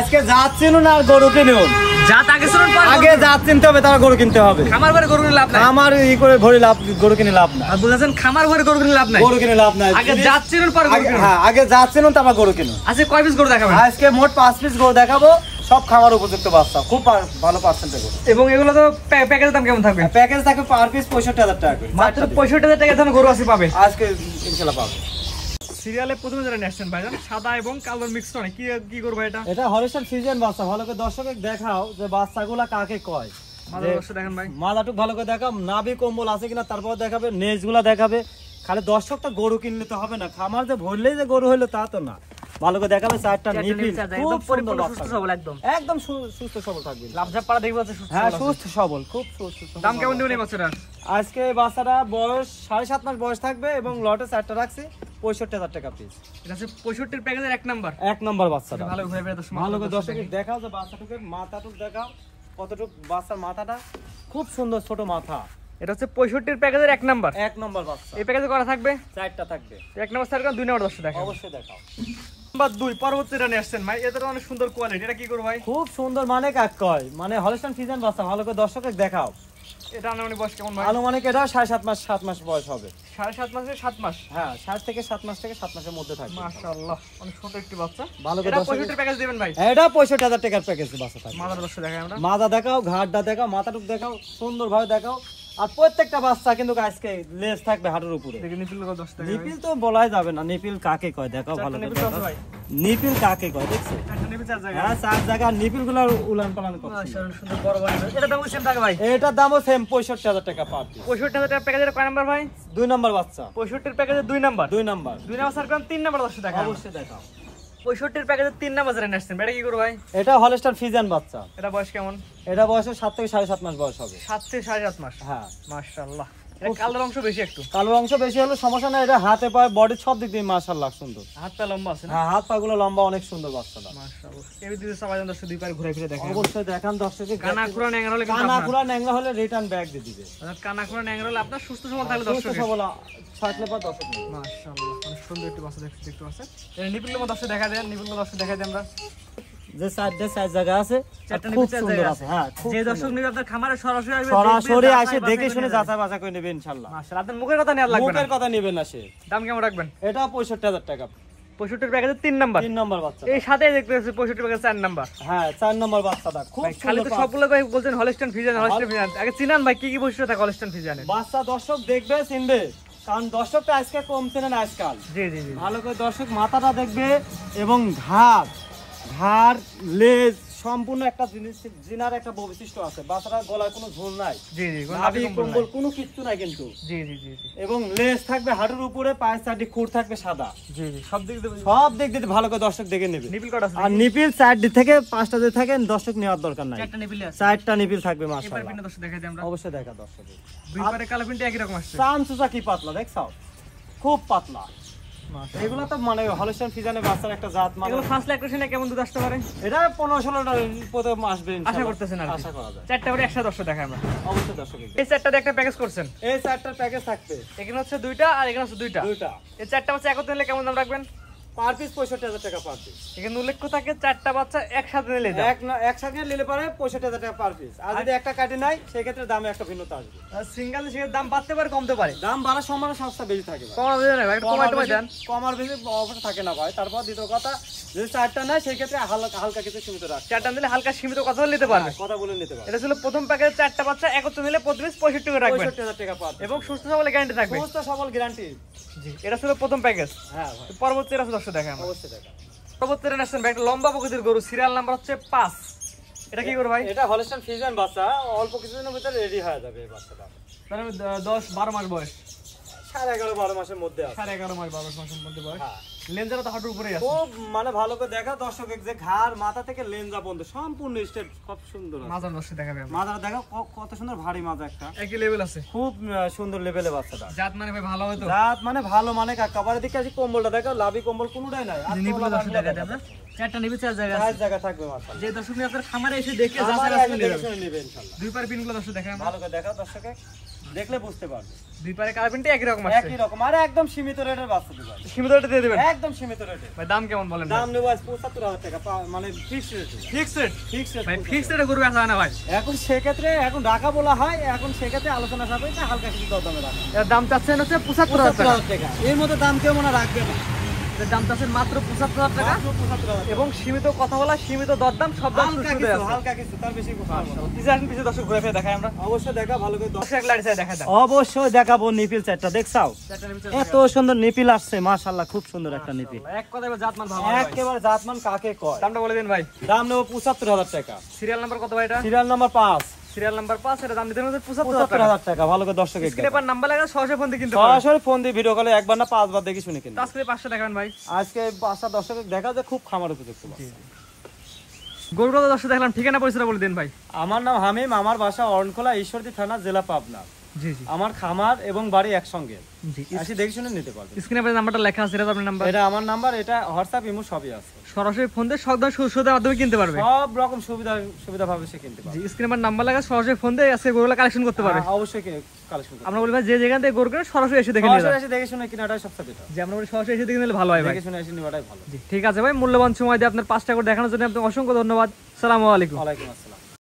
আজকে জাত চিনুন আর গরু কিনুন। জাত আগে শুনুন, আগে জাত চিনতে হবে, তারপর গরু কিনতে হবে। খামার ঘরে গরু কিনে লাভ নাই, খামার ই করে ভরি লাভ, গরু কিনে লাভ না। আর বুঝাছেন খামার ঘরে গরু কিনে লাভ নাই, গরু কিনে লাভ নাই। আগে জাত চিনুন পরে গরু কিনুন। হ্যাঁ, আগে জাত চিনুন তারপর গরু কিনুন। আজকে কয় পিস গরু দেখাবেন? আজকে মোট 5 পিস গরু দেখাবো, সব খামার উপযুক্ত বাচ্চা, খুব ভালো পার্সেন্টে গরু। এবং এগুলো তো প্যাকেজের দাম কেমন থাকবে? প্যাকেজ থাকবে পার পিস 65,000 টাকা করে। মাত্র 65,000 টাকা দামে গরু আছে পাবে আজকে ইনশাআল্লাহ পাবে। সিরিয়ালে প্রথমে যারা নিয়েছেন ভাইজান, সাদা এবং কালো মিক্স করে কি করবে এটা? এটা হলিস্টার ফ্রিজিয়ান বাচ্চা। ভালো করে দর্শককে দেখাও যে বাচ্চাগুলা কাকে কয়। মাথা দর্শক দেখেন ভাই, মাথাটুক ভালো করে দেখাও, নাভি কম্বল আছে কিনা তারপর দেখাবে, নেজগুলা দেখাবে। খালি দর্শকটা গরু কিনলে তো হবে না, খামার যে ভরলেই যে গরু হইলো তা তো না। ভালো করে দেখাবে চারটা নিপিল, খুব পরিপূর্ণ সুস্থ সবল, একদম সুস্থ সবল থাকবে। লাভঝাপ পাড়া দেখবে আছে সুস্থ, হ্যাঁ সুস্থ সবল, খুব সুস্থ। দাম কেমন দিবেন এই বাচ্চাটার? আজকে বাচ্চাটা বয়স 7.5 মাস বয়স থাকবে এবং লটে 4টা রাখছি, 65,000 টাকা পিস। এটা হচ্ছে 65 প্যাকেজের এক নাম্বার বাচ্চাটা। ভালো ঘুরে ফিরে দর্শক, ভালো করে দর্শককে দেখাও যে বাচ্চাটাকে মাথাটুক দেখাও, কতটুক বাচ্চার মাথাটা খুব সুন্দর ছোট মাথা। এটা হচ্ছে 65 প্যাকেজের এক নাম্বার বাচ্চা। এই প্যাকেজে করা থাকবে 4টা থাকবে। এক নাম্বার স্যার 2 নাম্বার দর্শক দেখাও, অবশ্যই দেখাও। নাম্বার 2 পরবর্তী রানে আসছেন ভাই, এটা তো অনেক সুন্দর কোয়ালিটি। এটা কি করব ভাই? খুব সুন্দর, মানে কাক কয়, মানে হলিস্টাইন ফ্রিজিয়ান বাচ্চা। ভালো করে দর্শককে দেখাও। এটা আনুমানিক বয়স কেমন ভাই? আনুমানিক এটা 7.5 মাস বয়স হবে। 7.5 মাসে 7 মাস, হ্যাঁ 7 থেকে 7 মাস থেকে 7 মাসের মধ্যে থাকবে। মাশাআল্লাহ, অনেক ছোট একটি বাচ্চা। ভালো করে এটা দর্শক 65 প্যাকেজ দিবেন ভাই? এটা 65,000 টাকার প্যাকেজ বাচ্চা থাকবে। মাথার দর্শক দেখাই আমরা, মাথা দেখাও, ঘাড়টা দেখাও, মাথাটুক দেখাও, সুন্দরভাবে দেখাও। আর প্রত্যেকটা বাচ্চা কিন্তু আজকে লেজ থাকবে হাঁটুর উপরে। দেখি নিপিল কত দর্শক দেখাই। নিপিল তো বলাই যাবে না, নিপিল কাকে কয় দেখাও ভালো করে। নিপিল কাকে কয় দেখছো? একটা নিপিল 4 জায়গা, হ্যাঁ 4 জায়গা নিপিলগুলো উলান পালান করছে। মাশাআল্লাহ, সুন্দর বড় বড়। এটা দাম সেম থাকে ভাই? এটার দামও সেম 65,000 টাকা পার পিস। 65,000 টাকা প্যাকেজের কয় নাম্বার ভাই? 2 নাম্বার বাচ্চা। 65 প্যাকেজের 2 নাম্বার। 2 নাম্বার স্যার কোন 3 নাম্বার দর্শক দেখাও, অবশ্যই দেখাও। 65 প্যাকেজের 3 নাম্বার যারা আসছেন, এটা কি করব ভাই? এটা হলিস্টাইন ফ্রিজিয়ান বাচ্চা। এটা বয়স কেমন? এটা বয়স 7 থেকে 7.5 মাস বয়স হবে। 7 থেকে 7.5 মাস, হ্যাঁ মাশাআল্লাহ। এটা কালোর অংশ বেশি, একটু কালো অংশ বেশি হলো সমস্যা না। এটা হাতে পায়ে বডি সব দিক দিয়ে মাশাআল্লাহ সুন্দর। হাত পা লম্বা আছে না? হ্যাঁ হাত পা গুলো লম্বা, অনেক সুন্দর বাচ্চাটা মাশাআল্লাহ। এই দিকে সবাই দর্শক দুই পায়ে ঘুরে ফিরে দেখেন। অবশ্যই দেখান দর্শককে। কানা খুরা ন্যাংরা হলে কিন্তু কানা খুরা ন্যাংরা হলে রিটার্ন ব্যাক দিয়ে দিবে। কানা খুরা ন্যাংরা হলে আপনার সুস্থ সবল থাকলে সুস্থ দর্শক সবল থাকলে পর দর্শক। মাশাআল্লাহ, অনেক সুন্দর একটু বাচ্চা দেখতে পাচ্ছেন। এটা নিপিলের মধ্যে দর্শক দেখা দেন, নিপিলের দর্শক দেখা দেন আমরা যে সাইড জায়গা আছে খুব সুন্দর আছে। হ্যাঁ যে দর্শক নিবে আপনার খামারে সরাসরি আসবে, সরাসরি আসে দেখে শুনে যাচাই বাছাই করে নেবে ইনশাআল্লাহ। মাশাআল্লাহ, আপনার মুখের কথা নেওয়া লাগবে না, মুখের কথা নেবেন না। সে দাম কেমন রাখবেন? এটা 65,000 টাকা। 65 প্যাকেজের 3 নাম্বার। 3 নাম্বার বাচ্চা। এই সাথে দেখতে পাচ্ছি 65 প্যাকেজ 4 নাম্বার। হ্যাঁ 4 নাম্বার বাচ্চাটা খুব খালি তো সবগুলো ভাই বলছেন হলিস্টাইন ফ্রিজিয়ান। আগে চিনান ভাই কি কি বৈশিষ্ট্য থাকে হলিস্টাইন ফ্রিজিয়ানে? বাচ্চা দর্শক দেখবে চিনবে, কারণ দর্শকটা আজকে কম চেনে না আজকাল। জি জি জি, ভালো করে দর্শক মাথাটা দেখবে এবং ঘাড় লেজ সম্পূর্ণ একটা জিনিস, জিনার একটা বৈশিষ্ট্য আছে। বাচ্চাটার গলায় কোনো ঝোল নাই। জি জি, নাভি কম্বল কোনো কিচ্ছু নাই কিন্তু। জি জি জি, এবং লেজ থাকবে হাঁটুর উপরে, পায়ের চারটি খুর থাকবে সাদা। জি জি, সব দিক দিয়ে ভালো করে দর্শক দেখে নেবে। নিপিল কত আছে? আর নিপিল 4 দিক থেকে 5টা যদি থাকে দর্শক নেওয়ার দরকার নাই। 4টা নিপিল আছে, 4টা নিপিল থাকবে এবার মাশাআল্লাহ। পিন দর্শক দেখাই দিই আমরা। অবশ্যই দেখা দর্শক। দুই পারে কালো পিনটা একই রকম আসছে। চামচুচা কি পাতলা দেখছো, খুব পাতলা। মাশাআল্লাহ, এগুলো তো মানে হলিস্টাইন ফ্রিজিয়ানের বাচ্চার একটা জাত। মানে এগুলো ফার্স্ট ল্যাকটেশনে কেমন দুধ আসতে পারে? এটা 15-16টা প্রথম আসবে আশা ইনশাআল্লাহ। করতেছেন আর আশা করা যায়। 4টা করে একসাথে দর্শক দেখাই আমরা। অবশ্যই দর্শক। এই 4টা দিয়ে একটা প্যাকেজ করছেন। এই 4টার প্যাকেজ থাকবে। এখানে হচ্ছে 2টা আর এখানে হচ্ছে 2টা। এই 4টা বাচ্চা একত্রে নিলে কেমন দাম রাখবেন? পার পিস 65,000 টাকা পার পিস। এখানে উল্লেখ থাকে 4টা বাচ্চা একসাথে নিলে একসাথে নিলে পরে 65,000 টাকা পার পিস। আর যদি একটা কাটে নাই সেই ক্ষেত্রে দামে একটা ভিন্নতা আসবে। সিঙ্গেল সেটার দাম বাড়তে পারে কমতে পারে, দাম বাড়ার সম্ভাবনা সস্তা বেশি থাকে। কমার বেশি না ভাই, কমার দেন, কমার বেশি অবস্থা থাকে না ভাই। তারপর দ্বিতীয় কথা, যদি 4টা নাই সেই ক্ষেত্রে হালকা কিছু সীমিত রাখে। 4টা নিলে হালকা সীমিত কথা নিতে পারবে, কথা বলে নিতে পারবে। এটা ছিল প্রথম প্যাকেজ। 4টা বাচ্চা একত্রে নিলে প্রতি পিস 65 টাকা রাখবেন, 65,000 টাকা পার এবং সুস্থ সবল গ্যারান্টি থাকবে। সুস্থ সবল গ্যারান্টি। জি, এটা ছিল প্রথম প্যাকেজ। হ্যাঁ ভাই, পরবর্তী রাস্তা দর্শক দেখাই আমরা। অবশ্যই দেখা। পরবর্তী আসছেন ভাই একটা লম্বা প্রকৃতির গরু, সিরিয়াল নাম্বার হচ্ছে 5। এটা কি করবে ভাই? এটা হলিস্টাইন ফ্রিজিয়ান বাচ্চা, অল্প কিছুদিনের ভিতরে রেডি হয়ে যাবে এই বাচ্চাটা। তাহলে 10-12 মাস বয়স, 11.5-12 মাসের মধ্যে আছে। 11.5 মাস 12 মাসের মধ্যে বয়স। হ্যাঁ, লেন্সটা তো হাঁটুর উপরেই আছে। খুব মানে ভালো করে দেখা দর্শক, যে ঘাড় মাথা থেকে লেঞ্জা পর্যন্ত সম্পূর্ণ স্টেট খুব সুন্দর আছে। মাজার দর্শক দেখাবে আমরা। মাথা দেখো কত সুন্দর, ভারী মাথা একটা, একই লেভেল আছে, খুব সুন্দর লেভেলে বাচ্চাটা। জাত মানে ভাই ভালো হয় তো? জাত মানে ভালো, মানে কাকাবারে দিকে আছে। কম্বলটা দেখো, লাভি কম্বল কোনোটাই নাই। আর নিপিল দর্শক দেখাই আমরা। চারটা নিবে, চার জায়গা চার আছে। জায়গা থাকবে মাশাআল্লাহ। যে দর্শক আপনার খামারে এসে দেখে আমার যাচাই আগে করে দেখে নেবে। শুনে নেবে ইনশাআল্লাহ। দুই পারে পিনগুলো দর্শক দেখেন, ভালো করে দেখাও দর্শকে, দেখলে বুঝতে পারবে। দুই পারে কালার প্রিন্টে একই রকম আছে, একই রকম, আর একদম সীমিত রেটের বাচ্চা দিবা, সীমিত রেটে দিয়ে দিবেন একদম সীমিত রেটে। ভাই। দাম কেমন বলেন? দাম নেবো আজ ৭৫,০০০ টাকা, মানে ফিক্সড রেটে। ফিক্সড রেট ফিক্সড ভাই, রেট। ফিক্সড রেটে গরু বেচা হয় না ভাই। এখন সেক্ষেত্রে এখন ঢাকা বলা হয়, এখন সেক্ষেত্রে আলোচনা সাপেক্ষে হালকা কিছু দরদামে রাখা। এর দাম চাচ্ছেন হচ্ছে ৭৫,০০০ টাকা, ৭৫,০০০ টাকা, এর মধ্যে দাম কেউ মনে রাখবে না। এর দাম চাচ্ছেন মাত্র ৭৫,০০০ টাকা, মাত্র ৭৫,০০০ এবং সীমিত কথা বলা, সীমিত দরদাম, সব দাম হালকা সুস্থ কিছু, আছে। হালকা কিছু, তার বেশি কথা বলবো না। পিছে আসেন, পিছে দর্শক ঘুরে ফিরে দেখাই আমরা। অবশ্যই দেখা, ভালো করে দর্শক এক লাইট সাইড দেখাই দাও। অবশ্যই দেখাবো। নিপিল সেটটা দেখছাও, চারটা নিবে, এত সুন্দর নিপিল আসছে মাশাআল্লাহ, খুব সুন্দর একটা নিপিল। এক কথায় জাতমান ভালো ভাই। একেবারে জাতমান কাকে কয়। দামটা বলে দিন ভাই। দাম নেবো ৭৫,০০০ টাকা। সিরিয়াল নাম্বার কত ভাই এটা? Serial number ৫। সিরিয়াল নাম্বার ৫, এটা দাম দিতে হবে ৭৫,০০০ টাকা। ৭৫,০০০ টাকা, ভালো করে দর্শক স্ক্রিনে পার নাম্বার লাগা সরাসরি ফোন দিয়ে কিনতে পারবেন। সরাসরি ফোন দিয়ে ভিডিও কলে একবার না ৫ বার দেখি শুনে কিনবে। আজকে ৫০০ দেখাবেন ভাই। আজকে ৫টা দর্শক দেখা যায় খুব খামার উপযুক্ত বাচ্চা। গরুটা তো দর্শক দেখলাম, ঠিকানা পরিচয় বলে দিন ভাই। আমার নাম হামিম, আমার বাসা অরণখোলা, ঈশ্বরদী থানা, জেলা পাবনা। জি জি আমার খামার এবং বাড়ি একসঙ্গে, জি। আসি দেখে শুনে নিতে পারবে। স্ক্রিনে পার নাম্বারটা লেখা আছে, এটা আপনার নাম্বার। এটা আমার নাম্বার, এটা হোয়াটসঅ্যাপ ইমো সবই আছে। সরাসরি ফোন দিয়ে সব ধরনের সুবিধার মাধ্যমে কিনতে পারবে। সব রকম সুবিধা ভাবে সে কিনতে পারবে। জি, স্ক্রিনে পার নাম্বার লাগা, সরাসরি ফোন দিয়ে আজকে গরুগুলো কালেকশন করতে পারবে। হ্যাঁ, অবশ্যই কালেকশন করতে আমরা বলি ভাই, যে যেখান থেকে গরু কিনে সরাসরি এসে দেখে নিয়ে সরাসরি যাবে। এসে দেখে শুনে কিনাটাই সবচেয়ে বেটার। যে আমরা বলি সরাসরি এসে দেখে নিলে ভালো হয় ভাই। দেখে শুনে এসে নেওয়াটাই ভালো। জি, ঠিক আছে ভাই, মূল্যবান সময় দিয়ে আপনার ৫টা করে দেখানোর জন্য আপনাকে অসংখ্য ধন্যবাদ। আসসালামু আলাইকুম। ওয়ালাইকুম আসসালাম।